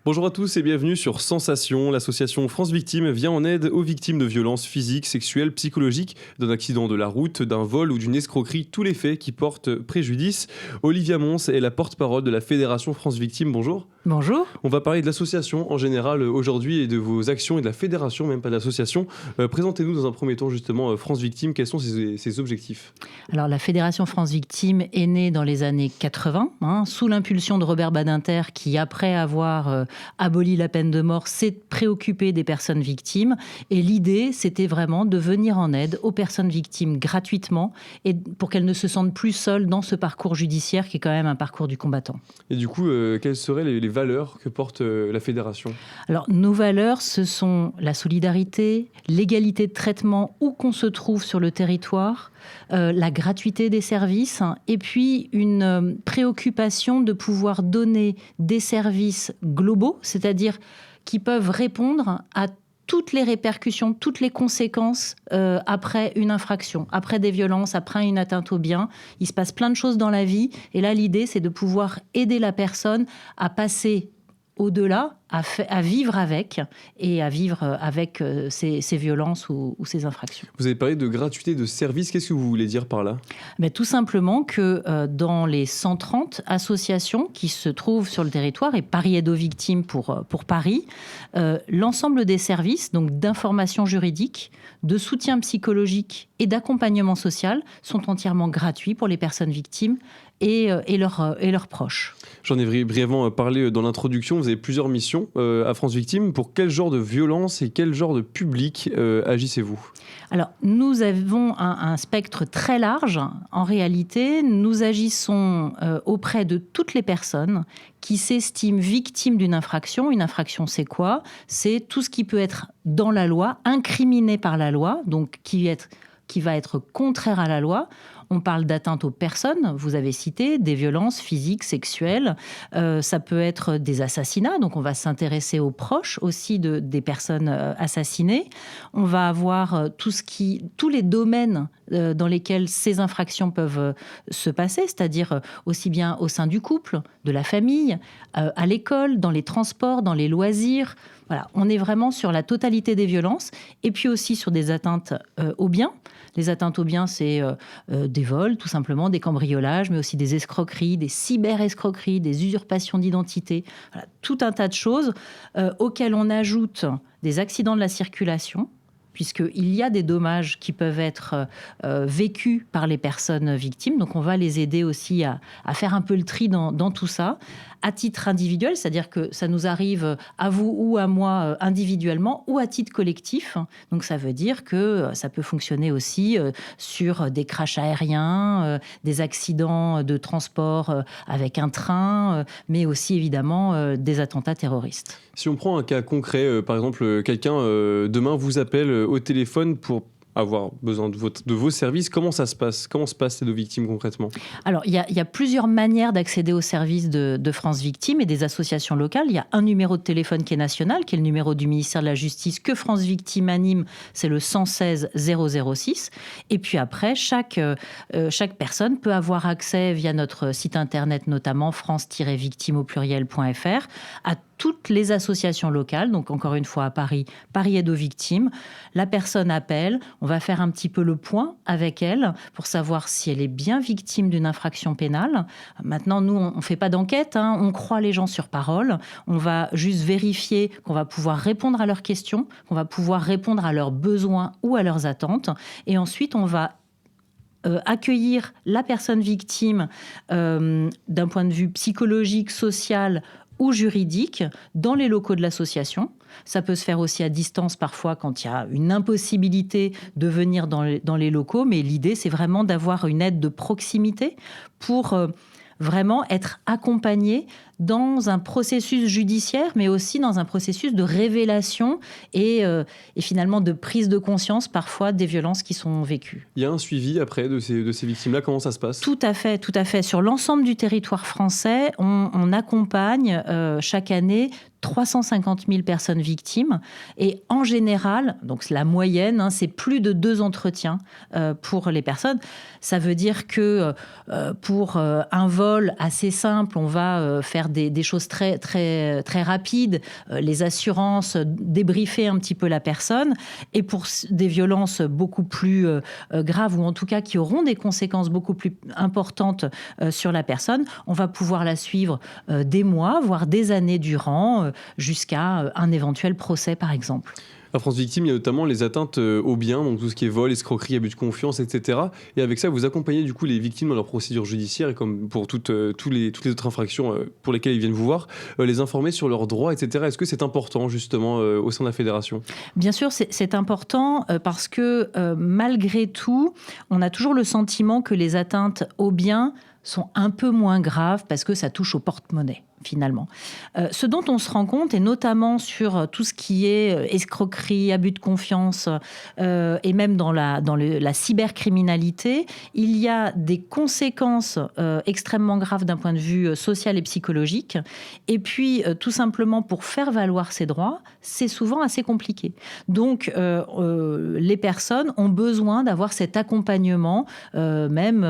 Bonjour à tous et bienvenue sur Sensation. L'association France Victime vient en aide aux victimes de violences physiques, sexuelles, psychologiques, d'un accident de la route, d'un vol ou d'une escroquerie, tous les faits qui portent préjudice. Olivia Mons est la porte-parole de la Fédération France Victime. Bonjour. Bonjour. On va parler de l'association en général aujourd'hui et de vos actions et de la fédération, même pas de l'association. Présentez-nous dans un premier temps justement France Victime. Quels sont ses objectifs ? Alors la Fédération France Victime est née dans les années 80, sous l'impulsion de Robert Badinter qui, après avoir aboli la peine de mort, s'est préoccupé des personnes victimes. Et l'idée, c'était vraiment de venir en aide aux personnes victimes gratuitement et pour qu'elles ne se sentent plus seules dans ce parcours judiciaire qui est quand même un parcours du combattant. Et du coup, quelles seraient les valeurs que porte la fédération ? Alors, nos valeurs, ce sont la solidarité, l'égalité de traitement où qu'on se trouve sur le territoire, la gratuité des services et puis une préoccupation de pouvoir donner des services globaux, c'est-à-dire qui peuvent répondre à toutes les répercussions, toutes les conséquences après une infraction, après des violences, après une atteinte au bien. Il se passe plein de choses dans la vie. Et là, l'idée, c'est de pouvoir aider la personne à passer au-delà, à vivre avec et à vivre avec ces violences ou ces infractions. Vous avez parlé de gratuité de services. Qu'est-ce que vous voulez dire par là ? Tout simplement que dans les 130 associations qui se trouvent sur le territoire, et Paris Aide aux Victimes pour Paris, l'ensemble des services, donc d'information juridique, de soutien psychologique et d'accompagnement social sont entièrement gratuits pour les personnes victimes et leurs proches. J'en ai brièvement parlé dans l'introduction. Vous avez plusieurs missions à France Victime. Pour quel genre de violence et quel genre de public agissez-vous ? Alors, nous avons un spectre très large. En réalité, nous agissons auprès de toutes les personnes qui s'estiment victimes d'une infraction. Une infraction, c'est quoi ? C'est tout ce qui peut être dans la loi, incriminé par la loi, donc qui va être contraire à la loi. On parle d'atteinte aux personnes, vous avez cité, des violences physiques, sexuelles. Ça peut être des assassinats, donc on va s'intéresser aux proches aussi des personnes assassinées. On va avoir tous les domaines dans lesquels ces infractions peuvent se passer, c'est-à-dire aussi bien au sein du couple, de la famille, à l'école, dans les transports, dans les loisirs. Voilà, on est vraiment sur la totalité des violences et puis aussi sur des atteintes aux biens. Les atteintes aux biens, c'est des vols, tout simplement, des cambriolages, mais aussi des escroqueries, des cyber-escroqueries, des usurpations d'identité. Voilà, tout un tas de choses auxquelles on ajoute des accidents de la circulation, puisqu'il y a des dommages qui peuvent être vécus par les personnes victimes. Donc, on va les aider aussi à faire un peu le tri dans tout ça, à titre individuel, c'est-à-dire que ça nous arrive à vous ou à moi individuellement ou à titre collectif. Donc, ça veut dire que ça peut fonctionner aussi sur des crashs aériens, des accidents de transport avec un train, mais aussi évidemment des attentats terroristes. Si on prend un cas concret, par exemple, quelqu'un demain vous appelle au téléphone pour avoir besoin de vos services, comment ça se passe ? Comment se passent nos victimes concrètement ? Alors, il y a plusieurs manières d'accéder aux services de France Victime et des associations locales. Il y a un numéro de téléphone qui est national, qui est le numéro du ministère de la Justice que France Victime anime, c'est le 116 006. Et puis après, chaque personne peut avoir accès via notre site internet, notamment france-victime.fr, à toutes les associations locales, donc encore une fois à Paris, Paris Aide aux Victimes. La personne appelle, on va faire un petit peu le point avec elle pour savoir si elle est bien victime d'une infraction pénale. Maintenant, nous, on ne fait pas d'enquête, on croit les gens sur parole. On va juste vérifier qu'on va pouvoir répondre à leurs questions, qu'on va pouvoir répondre à leurs besoins ou à leurs attentes. Et ensuite, on va accueillir la personne victime d'un point de vue psychologique, social ou juridique dans les locaux de l'association. Ça peut se faire aussi à distance parfois quand il y a une impossibilité de venir dans les locaux, mais l'idée c'est vraiment d'avoir une aide de proximité pour vraiment être accompagné dans un processus judiciaire, mais aussi dans un processus de révélation et finalement de prise de conscience parfois des violences qui sont vécues. Il y a un suivi après de ces victimes-là, comment ça se passe ? Tout à fait, tout à fait. Sur l'ensemble du territoire français, on accompagne chaque année 350 000 personnes victimes. Et en général, donc la moyenne, c'est plus de 2 entretiens pour les personnes. Ça veut dire que pour un vol assez simple, on va faire faire des choses très, très, très rapides, les assurances, débriefer un petit peu la personne. Et pour des violences beaucoup plus graves, ou en tout cas qui auront des conséquences beaucoup plus importantes sur la personne, on va pouvoir la suivre des mois, voire des années durant, jusqu'à un éventuel procès, par exemple. À France Victime, il y a notamment les atteintes aux biens, donc tout ce qui est vol, escroquerie, abus de confiance, etc. Et avec ça, vous accompagnez du coup les victimes dans leur procédure judiciaire, et comme pour toutes les autres infractions pour lesquelles ils viennent vous voir, les informer sur leurs droits, etc. Est-ce que c'est important justement au sein de la fédération ? Bien sûr, c'est important parce que malgré tout, on a toujours le sentiment que les atteintes aux biens sont un peu moins graves parce que ça touche au porte-monnaie, finalement. Ce dont on se rend compte, et notamment sur tout ce qui est escroquerie, abus de confiance, et même dans la cybercriminalité, il y a des conséquences extrêmement graves d'un point de vue social et psychologique. Et puis, tout simplement, pour faire valoir ses droits, c'est souvent assez compliqué. Donc, les personnes ont besoin d'avoir cet accompagnement, même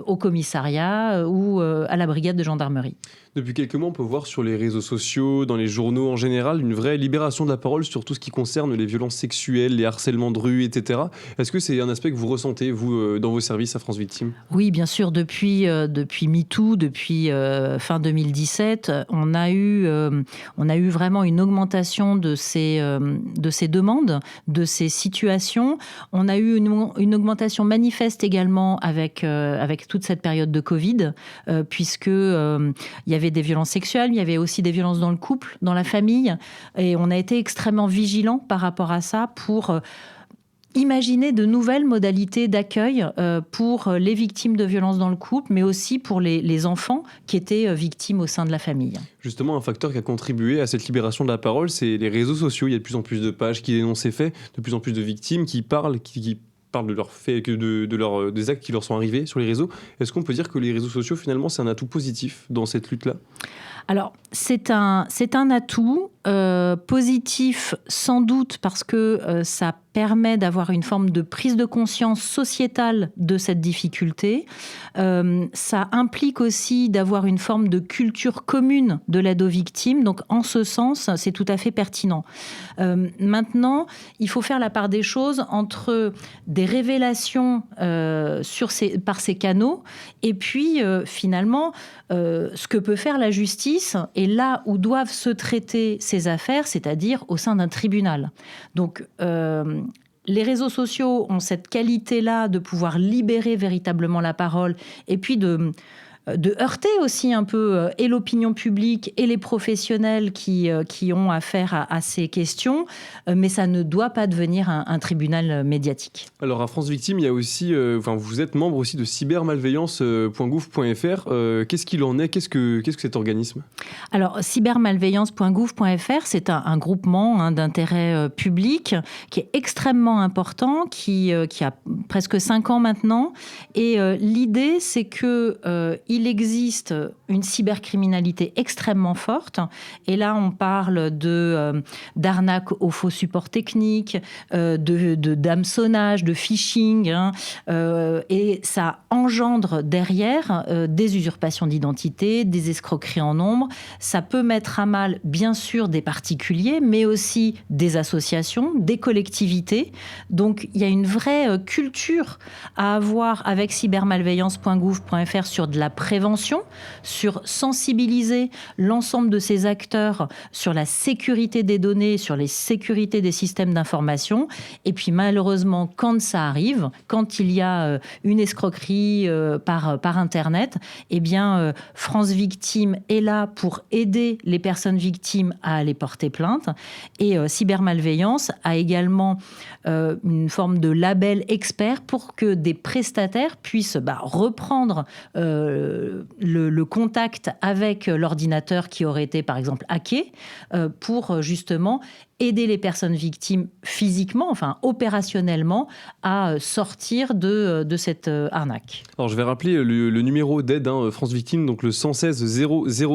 au commissariat ou à la brigade de gendarmerie. Depuis quelques mois, on peut voir sur les réseaux sociaux, dans les journaux en général, une vraie libération de la parole sur tout ce qui concerne les violences sexuelles, les harcèlements de rue, etc. Est-ce que c'est un aspect que vous ressentez, vous, dans vos services à France Victime ? Oui, bien sûr. Depuis MeToo, depuis fin 2017, on a eu vraiment une augmentation de ces demandes, de ces situations. On a eu une augmentation manifeste également avec toute cette période de Covid, puisque il y avait des violences sexuelles, il y avait aussi des violences dans le couple, dans la famille. Et on a été extrêmement vigilants par rapport à ça pour imaginer de nouvelles modalités d'accueil pour les victimes de violences dans le couple, mais aussi pour les enfants qui étaient victimes au sein de la famille. Justement, un facteur qui a contribué à cette libération de la parole, c'est les réseaux sociaux. Il y a de plus en plus de pages qui dénoncent ces faits, de plus en plus de victimes qui parlent de leurs faits, des actes qui leur sont arrivés sur les réseaux. Est-ce qu'on peut dire que les réseaux sociaux, finalement, c'est un atout positif dans cette lutte-là ? Alors, c'est un atout positif sans doute parce que ça permet d'avoir une forme de prise de conscience sociétale de cette difficulté. Ça implique aussi d'avoir une forme de culture commune de l'aide aux victimes. Donc, en ce sens, c'est tout à fait pertinent. Maintenant, il faut faire la part des choses entre des révélations par ces canaux et puis, finalement, ce que peut faire la justice et là où doivent se traiter ces affaires, c'est-à-dire au sein d'un tribunal. Donc, les réseaux sociaux ont cette qualité-là de pouvoir libérer véritablement la parole et puis de heurter aussi un peu et l'opinion publique et les professionnels qui ont affaire à ces questions, mais ça ne doit pas devenir un tribunal médiatique. Alors à France Victime, il y a aussi, vous êtes membre aussi de cybermalveillance.gouv.fr. Qu'est-ce qu'il en est ? Qu'est-ce que cet organisme ? Alors cybermalveillance.gouv.fr, c'est un groupement d'intérêt public qui est extrêmement important, qui a presque 5 ans maintenant. Et l'idée, c'est que il existe une cybercriminalité extrêmement forte. Et là, on parle d'arnaque aux faux supports techniques, d'hameçonnage, de phishing. Et ça engendre derrière des usurpations d'identité, des escroqueries en nombre. Ça peut mettre à mal, bien sûr, des particuliers, mais aussi des associations, des collectivités. Donc, il y a une vraie culture à avoir avec cybermalveillance.gouv.fr sur de la prévention, sur sensibiliser l'ensemble de ces acteurs sur la sécurité des données, sur les sécurités des systèmes d'information. Et puis malheureusement, quand ça arrive, quand il y a une escroquerie par Internet, eh bien France Victime est là pour aider les personnes victimes à aller porter plainte. Et Cybermalveillance a également une forme de label expert pour que des prestataires puissent reprendre le contact avec l'ordinateur qui aurait été, par exemple, hacké, pour justement aider les personnes victimes physiquement, enfin opérationnellement, à sortir de cette arnaque. Alors je vais rappeler le numéro d'aide France Victime, donc le 116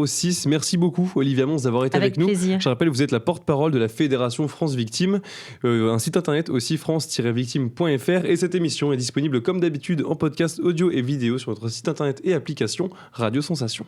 006. Merci beaucoup Olivia Mons d'avoir été avec nous. Avec plaisir. Je rappelle, vous êtes la porte-parole de la Fédération France Victime, un site internet aussi france-victime.fr, et cette émission est disponible comme d'habitude en podcast audio et vidéo sur notre site internet et application Radio Sensation.